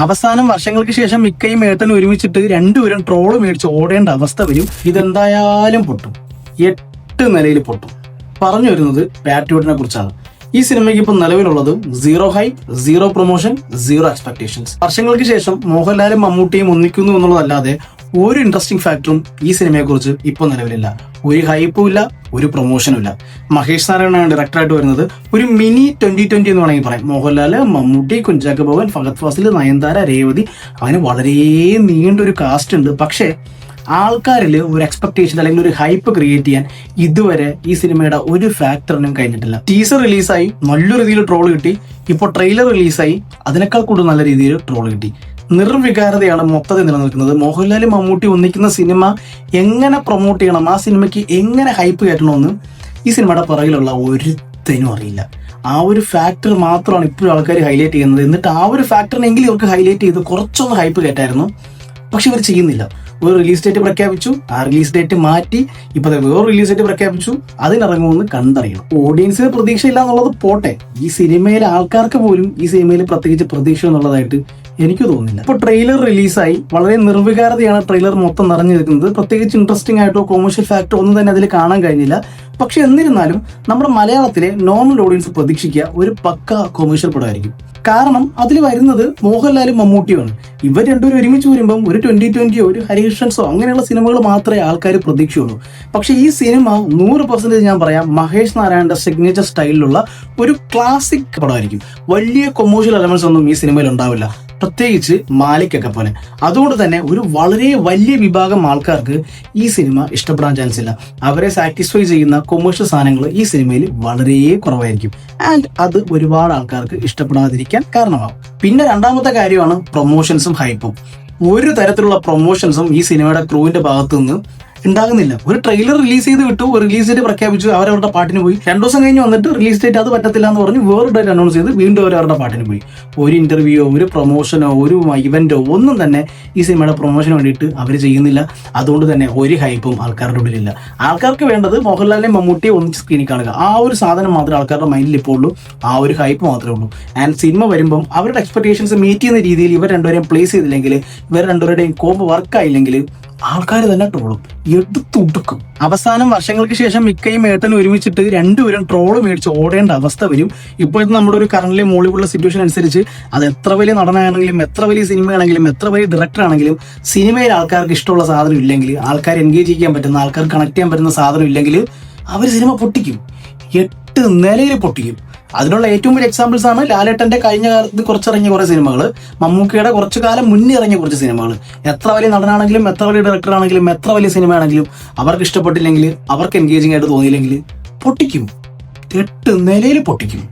അവസാനം വർഷങ്ങൾക്ക് ശേഷം മിക്കയും ഏട്ടനും ഒരുമിച്ചിട്ട് രണ്ടുപേരും ട്രോള് മേടിച്ച് ഓടേണ്ട അവസ്ഥ വരും. ഇതെന്തായാലും പൊട്ടും, 8 നിലയിൽ പൊട്ടും. പറഞ്ഞു വരുന്നത് പാട്രിയോട്ടിനെ കുറിച്ചാണ്. ഈ സിനിമയ്ക്ക് ഇപ്പൊ നിലവിലുള്ളത് 0 ഹൈപ്പ്, 0 പ്രൊമോഷൻ, 0 എക്സ്പെക്ടേഷൻസ്. വർഷങ്ങൾക്ക് ശേഷം മോഹൻലാലും മമ്മൂട്ടിയും ഒന്നിക്കുന്നു എന്നുള്ളതല്ലാതെ ഒരു ഇൻട്രസ്റ്റിംഗ് ഫാക്ടറും ഈ സിനിമയെ കുറിച്ച് ഇപ്പൊ നിലവിലില്ല. ഒരു ഹൈപ്പും ഇല്ല, ഒരു പ്രൊമോഷനും ഇല്ല. മഹേഷ് നാരായണനാണ് ഡയറക്ടറായിട്ട് വരുന്നത്. ഒരു മിനി 2020 എന്ന് വേണമെങ്കിൽ പറയാം. മോഹൻലാല്, മമ്മൂട്ടി, കുഞ്ചാക്കോ ബോബൻ, ഫഹദ് ഫാസിൽ, നയൻതാര, രേവതി, അങ്ങനെ വളരെ നീണ്ടൊരു കാസ്റ്റ് ഉണ്ട്. പക്ഷേ ആൾക്കാരിൽ ഒരു എക്സ്പെക്ടേഷൻ അല്ലെങ്കിൽ ഒരു ഹൈപ്പ് ക്രിയേറ്റ് ചെയ്യാൻ ഇതുവരെ ഈ സിനിമയുടെ ഒരു ഫാക്ടറിനും കഴിഞ്ഞിട്ടില്ല. ടീസർ റിലീസായി നല്ലൊരു രീതിയിൽ ട്രോൾ കിട്ടി. ഇപ്പോൾ ട്രെയിലർ റിലീസായി അതിനേക്കാൾ കൂടുതൽ നല്ല രീതിയിൽ ട്രോൾ കിട്ടി. നിർവികാരതയാണ് മൊത്തത്തിൽ നിലനിൽക്കുന്നത്. മോഹൻലാലും മമ്മൂട്ടി ഒന്നിക്കുന്ന സിനിമ എങ്ങനെ പ്രൊമോട്ട് ചെയ്യണം, ആ സിനിമയ്ക്ക് എങ്ങനെ ഹൈപ്പ് കയറ്റണമെന്ന് ഈ സിനിമയുടെ പുറകിലുള്ള ഒരുത്തനും അറിയില്ല. ആ ഒരു ഫാക്ടർ മാത്രമാണ് ഇപ്പോഴും ആൾക്കാർ ഹൈലൈറ്റ് ചെയ്യുന്നത്. എന്നിട്ട് ആ ഒരു ഫാക്ടറിനെങ്കിലും ഇവർക്ക് ഹൈലൈറ്റ് ചെയ്ത് കുറച്ചൊന്ന് ഹൈപ്പ് കയറ്റായിരുന്നു. പക്ഷെ ഇവർ ചെയ്യുന്നില്ല. ഒരു റിലീസ് ഡേറ്റ് പ്രഖ്യാപിച്ചു, ആ റിലീസ് ഡേറ്റ് മാറ്റി ഇപ്പൊ വേറെ റിലീസ് ഡേറ്റ് പ്രഖ്യാപിച്ചു, അതിനിറങ്ങുമെന്ന് കണ്ടറിയണം. ഓഡിയൻസിന് പ്രതീക്ഷയില്ല എന്നുള്ളത് പോട്ടെ, ഈ സിനിമയിലെ ആൾക്കാർക്ക് പോലും ഈ സിനിമയിൽ പ്രത്യേകിച്ച് പ്രതീക്ഷ എന്നുള്ളതായിട്ട് എനിക്ക് തോന്നുന്നില്ല. ഇപ്പൊ ട്രെയിലർ റിലീസായി വളരെ നിർവികാരതയാണ് ട്രെയിലർ മൊത്തം നിറഞ്ഞു നിൽക്കുന്നത്. പ്രത്യേകിച്ച് ഇൻട്രസ്റ്റിംഗ് ആയിട്ടോ കൊമേഴ്ഷ്യൽ ഫാക്ടർ ഒന്നും തന്നെ അതിൽ കാണാൻ കഴിഞ്ഞില്ല. പക്ഷെ എന്നിരുന്നാലും നമ്മുടെ മലയാളത്തിലെ നോർമൽ ഓഡിയൻസ് പ്രതീക്ഷിക്കുക ഒരു പക്ക കൊമേഴ്ഷ്യൽ പടമായിരിക്കും. കാരണം അതിൽ വരുന്നത് മോഹൻലാലും മമ്മൂട്ടിയുമാണ്. ഇവർ രണ്ടുപേരും ഒരുമിച്ച് വരുമ്പം ഒരു 2020 ഒരു ഹരികൃഷ്ണൻസോ അങ്ങനെയുള്ള സിനിമകൾ മാത്രമേ ആൾക്കാർ പ്രതീക്ഷയുള്ളൂ. പക്ഷെ ഈ സിനിമ 100% ഞാൻ പറയാം മഹേഷ് നാരായണന്റെ സിഗ്നേച്ചർ സ്റ്റൈലിലുള്ള ഒരു ക്ലാസിക് പടമായിരിക്കും. വലിയ കൊമേഴ്ഷ്യൽ എലമെന്റ്സ് ഒന്നും ഈ സിനിമയിൽ ഉണ്ടാവില്ല, പ്രത്യേകിച്ച് മാലിക്കൊക്കെ പോലെ. അതുകൊണ്ട് തന്നെ ഒരു വളരെ വലിയ വിഭാഗം ആൾക്കാർക്ക് ഈ സിനിമ ഇഷ്ടപ്പെടാൻ ചാൻസ് ഇല്ല. അവരെ സാറ്റിസ്ഫൈ ചെയ്യുന്ന കൊമേഴ്ഷ്യൽ സാധനങ്ങൾ ഈ സിനിമയിൽ വളരെ കുറവായിരിക്കും. ആൻഡ് അത് ഒരുപാട് ആൾക്കാർക്ക് ഇഷ്ടപ്പെടാതിരിക്കാൻ കാരണമാകും. പിന്നെ രണ്ടാമത്തെ കാര്യമാണ് പ്രൊമോഷൻസും ഹൈപ്പും. ഒരു തരത്തിലുള്ള പ്രൊമോഷൻസും ഈ സിനിമയുടെ ക്രൂവിന്റെ ഭാഗത്തു നിന്ന് ഉണ്ടാകുന്നില്ല. ഒരു ട്രെയിലർ റിലീസ് ചെയ്ത് വിട്ടു, ഒരു റിലീസ് ഡേറ്റ് പ്രഖ്യാപിച്ചു, അവരവരുടെ പാട്ടിന് പോയി. 2 ദിവസം കഴിഞ്ഞ് വന്നിട്ട് റിലീസ് ഡേറ്റ് അത് പറ്റത്തില്ല എന്ന് പറഞ്ഞ് വേറെ ഡേറ്റ് അനൗൺസ് ചെയ്ത് വീണ്ടും അവരവരുടെ പാട്ടിന് പോയി. ഒരു ഇന്റർവ്യൂയോ ഒരു പ്രൊമോഷനോ ഒരു ഇവന്റോ ഒന്നും തന്നെ ഈ സിനിമയുടെ പ്രൊമോഷന് വേണ്ടിയിട്ട് അവർ ചെയ്യുന്നില്ല. അതുകൊണ്ട് തന്നെ ഒരു ഹൈപ്പും ആൾക്കാരുടെ ഉള്ളിലില്ല. ആൾക്കാർക്ക് വേണ്ടത് മോഹൻലാലിനെ മമ്മൂട്ടിയെ ഒന്നിച്ച് സ്ക്രീനിൽ കാണുക. ആ ഒരു സാധനം മാത്രമേ ആൾക്കാരുടെ മൈൻഡിൽ ഇപ്പോൾ ഉള്ളൂ. ആ ഒരു ഹൈപ്പ് മാത്രമേ ഉള്ളൂ. ആൻഡ് സിനിമ വരുമ്പം അവരുടെ എക്സ്പെക്ടേഷൻസ് മീറ്റ് ചെയ്യുന്ന രീതിയിൽ ഇവർ രണ്ടുപേരെയും പ്ലേസ് ചെയ്തില്ലെങ്കിൽ, ഇവർ രണ്ടുപേരുടെയും കോമ്പ് വർക്കായില്ലെങ്കിൽ ആൾക്കാർ തന്നെ ട്രോളും, എടുത്തുടുക്കും. അവസാനം വർഷങ്ങൾക്ക് ശേഷം മിക്കയും ഏട്ടനും ഒരുമിച്ചിട്ട് രണ്ടുപേരും ട്രോള് മേടിച്ച് ഓടേണ്ട അവസ്ഥ വരും. ഇപ്പോഴത്തെ നമ്മുടെ ഒരു കറന്റിലെ മോളിവുള്ള സിറ്റുവേഷൻ അനുസരിച്ച് അത് എത്ര വലിയ നടനാണെങ്കിലും എത്ര വലിയ സിനിമയാണെങ്കിലും എത്ര വലിയ ഡയറക്ടർ ആണെങ്കിലും സിനിമയിൽ ആൾക്കാർക്ക് ഇഷ്ടമുള്ള സാധനം ഇല്ലെങ്കിൽ, ആൾക്കാർ എൻഗേജ് ചെയ്യാൻ പറ്റുന്ന, ആൾക്കാർക്ക് കണക്ട് ചെയ്യാൻ പറ്റുന്ന സാധനം ഇല്ലെങ്കിൽ അവർ സിനിമ പൊട്ടിക്കും, 8 നിലയിൽ പൊട്ടിക്കും. അതിനുള്ള ഏറ്റവും വലിയ എക്സാമ്പിൾസ് ആണ് ലാലേട്ടന്റെ കഴിഞ്ഞ കാലത്ത് കുറച്ചിറങ്ങിയ കുറെ സിനിമകൾ, മമ്മൂക്കയുടെ കുറച്ചു കാലം മുന്നേ ഇറങ്ങിയ കുറച്ച് സിനിമകൾ. എത്ര വലിയ നടനാണെങ്കിലും എത്ര വലിയ ഡയറക്ടർ ആണെങ്കിലും എത്ര വലിയ സിനിമ ആണെങ്കിലും അവർക്ക് ഇഷ്ടപ്പെട്ടില്ലെങ്കിൽ, അവർക്ക് എൻഗേജിംഗ് ആയിട്ട് തോന്നിയില്ലെങ്കിൽ പൊട്ടിക്കും, 8 നിലയിൽ പൊട്ടിക്കും.